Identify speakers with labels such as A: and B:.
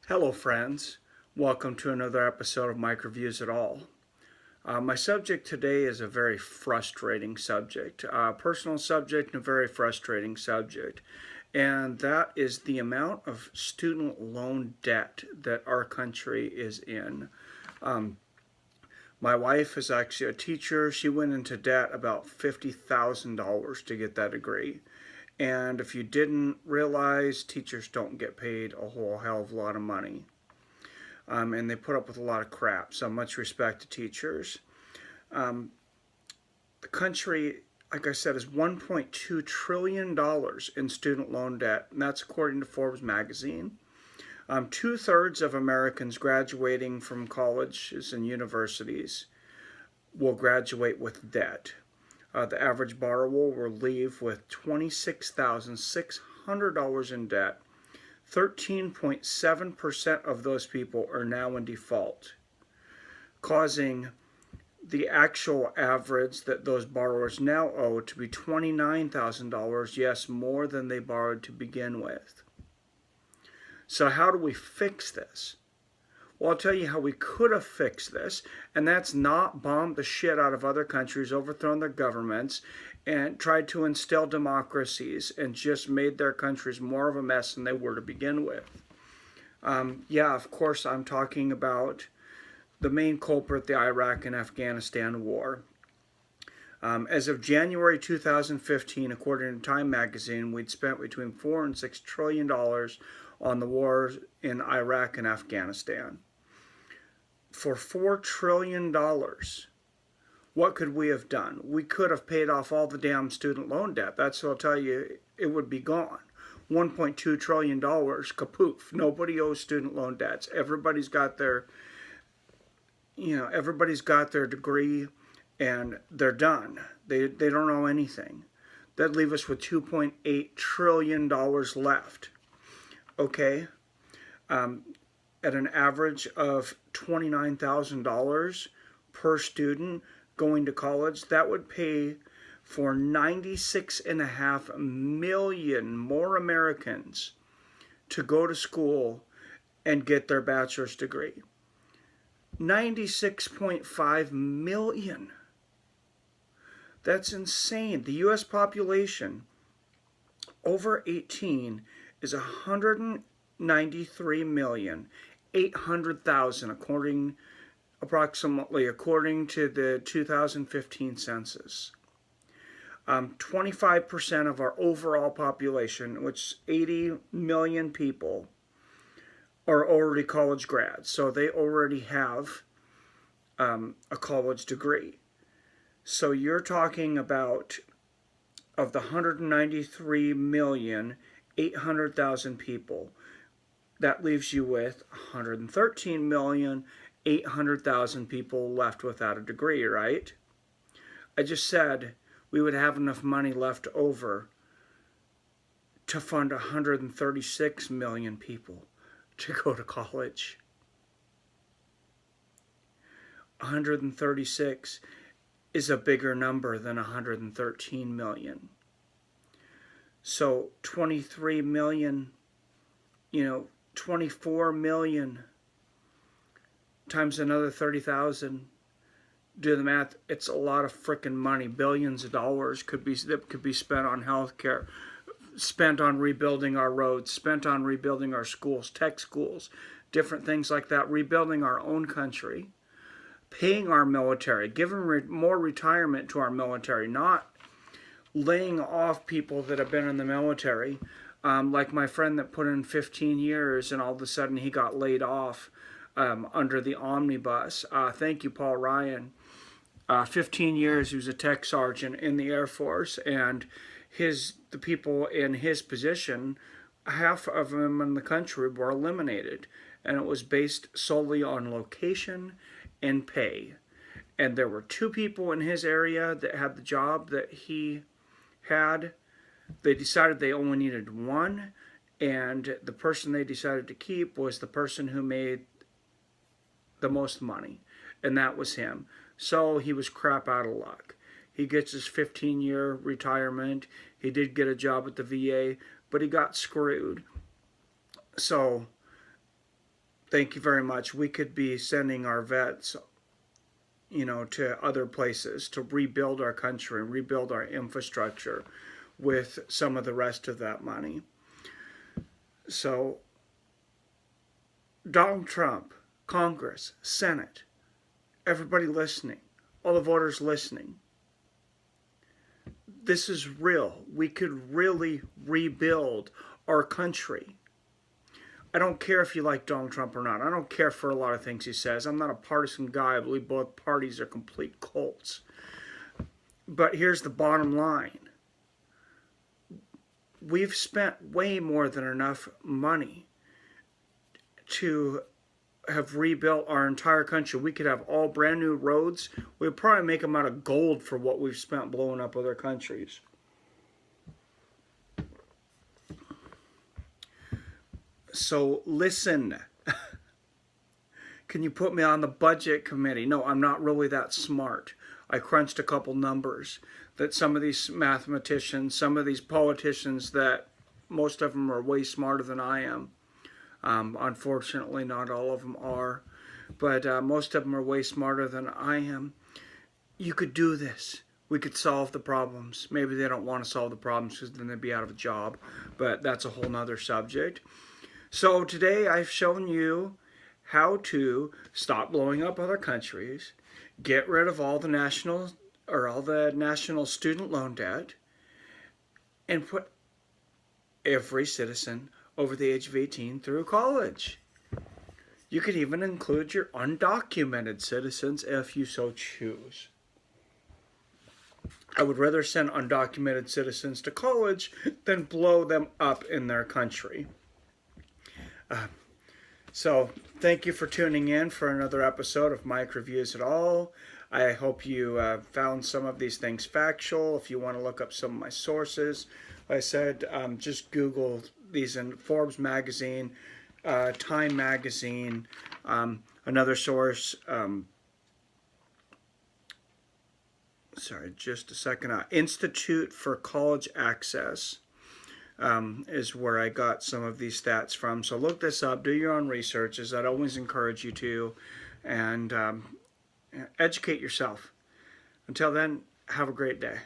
A: Hello, friends. Welcome to another episode of Mike Reviews It All. My subject today is a very frustrating subject, a personal subject and a very frustrating subject, and that is the amount of student loan debt that our country is in. My wife is actually a teacher. She went into debt about $50,000 to get that degree. And if you didn't realize, teachers don't get paid a whole hell of a lot of money. And they put up with a lot of crap. So much respect to teachers. The country, like I said, is $1.2 trillion in student loan debt, and that's according to Forbes magazine. 2/3 of Americans graduating from colleges and universities will graduate with debt. The average borrower will leave with $26,600 in debt. 13.7% of those people are now in default, causing the actual average that those borrowers now owe to be $29,000, yes, more than they borrowed to begin with. So how do we fix this? Well, I'll tell you how we could have fixed this, and that's not bombed the shit out of other countries, overthrown their governments, and tried to instill democracies and just made their countries more of a mess than they were to begin with. Yeah, of course, I'm talking about the main culprit, the Iraq and Afghanistan war. As of January 2015, according to Time magazine, we'd spent between $4 and $6 trillion on the wars in Iraq and Afghanistan. For $4 trillion, what could we have done? We could have paid off all the damn student loan debt. That's what I'll tell you, it would be gone. $1.2 trillion, kapoof. Nobody owes student loan debts. Everybody's got their degree and they're done. They don't owe anything. That'd leave us with $2.8 trillion left. Okay? At an average of $29,000 per student going to college, that would pay for 96.5 million more Americans to go to school and get their bachelor's degree. 96.5 million. That's insane. The U.S. population over 18 is 193,800,000, according to the 2015 census. 25% of our overall population, which is 80 million people, are already college grads. So they already have a college degree. So you're talking about, of the 193,800,000 people, that leaves you with 113,800,000 people left without a degree, right? I just said we would have enough money left over to fund 136 million people to go to college. 136 is a bigger number than 113 million. So 23 million, 24 million times another 30,000. Do the math. It's a lot of frickin' money. Billions of dollars could be spent on healthcare, spent on rebuilding our roads, spent on rebuilding our schools, tech schools, different things like that, rebuilding our own country, paying our military, giving more retirement to our military, not laying off people that have been in the military, like my friend that put in 15 years and all of a sudden he got laid off under the omnibus. Thank you, Paul Ryan. 15 years, he was a tech sergeant in the Air Force, and the people in his position, half of them in the country were eliminated, and it was based solely on location and pay. And there were 2 people in his area that had the job that he had. They decided they only needed 1, and the person they decided to keep was the person who made the most money, and that was him. So he was crap out of luck. He gets his 15-year retirement. He did get a job at the VA, but he got screwed. So thank you very much. We could be sending our vets, to other places to rebuild our country and rebuild our infrastructure with some of the rest of that money. So, Donald Trump, Congress, Senate, everybody listening, all the voters listening, this is real. We could really rebuild our country. I don't care if you like Donald Trump or not. I don't care for a lot of things he says. I'm not a partisan guy. I believe both parties are complete cults. But here's the bottom line. We've spent way more than enough money to have rebuilt our entire country. We could have all brand new roads. We'd probably make them out of gold for what we've spent blowing up other countries. So listen. Can you put me on the budget committee? No, I'm not really that smart. I crunched a couple numbers that some of these mathematicians, some of these politicians, that most of them are way smarter than I am. Unfortunately, not all of them are, but most of them are way smarter than I am. You could do this. We could solve the problems. Maybe they don't want to solve the problems because then they'd be out of a job, but that's a whole nother subject. So today I've shown you how to stop blowing up other countries, get rid of all the national student loan debt, and put every citizen over the age of 18 through college. You could even include your undocumented citizens if you so choose. I would rather send undocumented citizens to college than blow them up in their country. So thank you for tuning in for another episode of Mike Reviews It All. I hope you found some of these things factual. If you want to look up some of my sources, like I said, just Google these in Forbes magazine, Time magazine, another source. Sorry, just a second. Institute for College Access is where I got some of these stats from. So look this up, do your own research, as I'd always encourage you to, and educate yourself. Until then, have a great day.